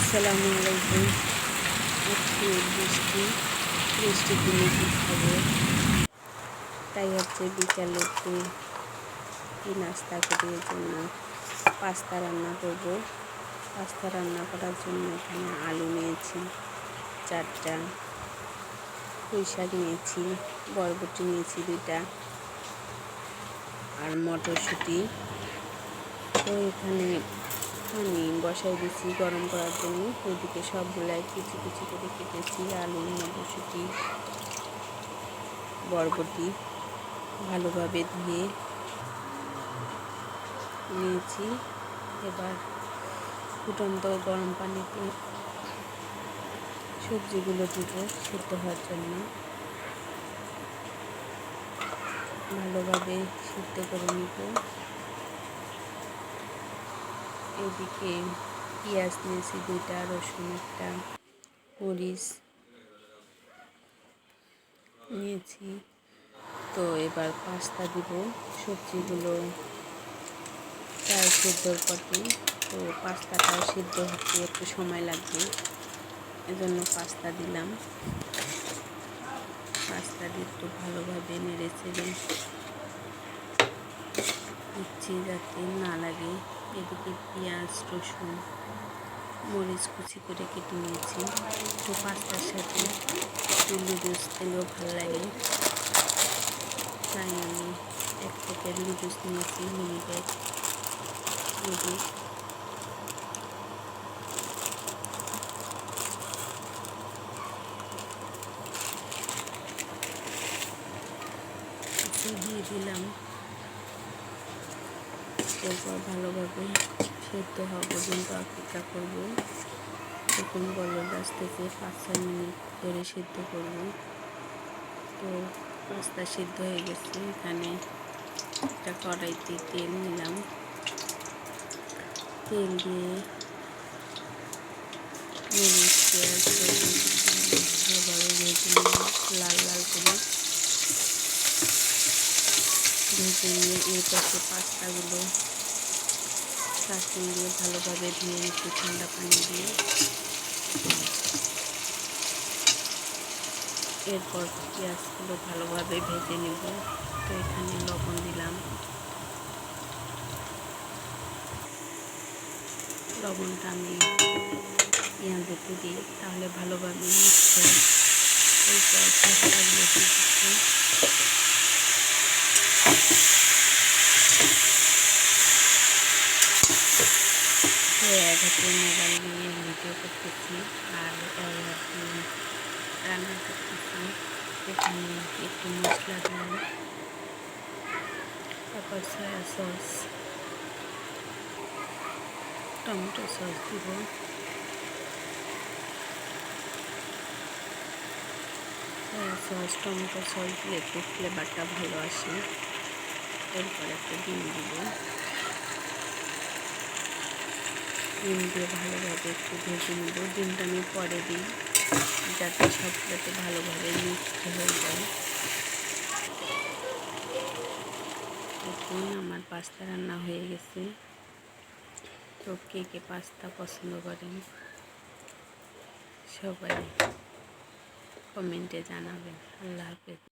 আসসালামু আলাইকুম। আজকে বৃষ্টির দিনে কী খাবো, তাই বিকালে একটু কি নাস্তা করি, এর জন্য পাস্তা রান্না করব। পাস্তা রান্না করার জন্য এখানে আলু নিয়েছি 4টা, পুঁই শাক নিয়েছি, বরবটি নিয়েছি 2টা, আর মটরশুঁটি। তো এখানে পানি বসাই দিয়েছি গরম করার জন্য। ওইদিকে সবগুলাই কুচি কুচি করে কেটেছি। আলু, মটরশুঁটি, বরবটি ভালোভাবে ধুয়ে নিয়েছি। এবার ফুটন্ত গরম পানিতে সবজিগুলো দিব সেদ্ধ হওয়ার জন্য। ভালোভাবে সিদ্ধ করে নিব। এদিকে পেঁয়াজ নিয়েছি 2টা, রসুন 1টা, মরিচ নিয়েছি। তো এবার পাস্তা দিব। সবজিগুলো প্রায় সিদ্ধর পথে, তো পাস্তাটাও সিদ্ধ হতে একটু সময় লাগবে, এজন্য পাস্তা দিলাম। পাস্তা দিয়ে একটু ভালোভাবে নেড়ে চেড়ে দিচ্ছি যাতে না লাগে। এদিকে পেঁয়াজ, রসুন, মরিচ কুচি করে কেটে নিয়েছি। তো পাস্তার সাথে একটু নুডলস দিলেও ভালো লাগে, তাই আমি 1 প্যাকেট নুডলস নিয়েছি, মিনি ব্যাগ নুডলস। দিয়ে দিলাম। এরপর ভালোভাবে সেদ্ধ হওয়া পর্যন্ত অপেক্ষা করব। যখন বলদ আসতেছে 5-6 মিনিট ধরে সিদ্ধ করব। তো পাস্তা সিদ্ধ হয়ে গেছে। এখানে একটা কড়াইতে তেল নিলাম। তেল দিয়ে মরিচ, পেঁয়াজ, ভালোভাবে ভেজে নিয়ে লাল লাল করে ভেজে নিয়ে এই পাশে পাস্তাগুলো কাঁচি দিয়ে ভালোভাবে ধুয়ে নিচ্ছি ঠান্ডা পানি দিয়ে। এরপর পেঁয়াজগুলো ভালোভাবে ভেজে নেব। তো এখানে লবণ দিলাম। লবণটা আমি পেঁয়াজেতে দিই, তাহলে ভালোভাবে মিক্স হয়। এরপর পাস্তাগুলো দিয়ে দিচ্ছি। এক হাতে মোবাইল নিয়ে ভিডিও করতেছি আর এক হাতে রান্না করতেছি। এখানে একটু মশলা দিলাম, তারপর সয়া সস, টমেটো সস দিব। সয়া সস, টমেটো সস দিলে একটু ফ্লেভারটা ভালো আসে। এরপর একটা ডিম দিব। ডিম দিয়ে ভালোভাবে একটু ভেজে নেব। ডিমটা আমি পরে দিই যাতে সবটাতে ভালোভাবে মিক্সড হয়ে যায়। এখন আমার পাস্তা রান্না হয়ে গেছে। তো কে কে পাস্তা পছন্দ করেন সবাই কমেন্টে জানাবেন। আল্লাহ হাফেজ।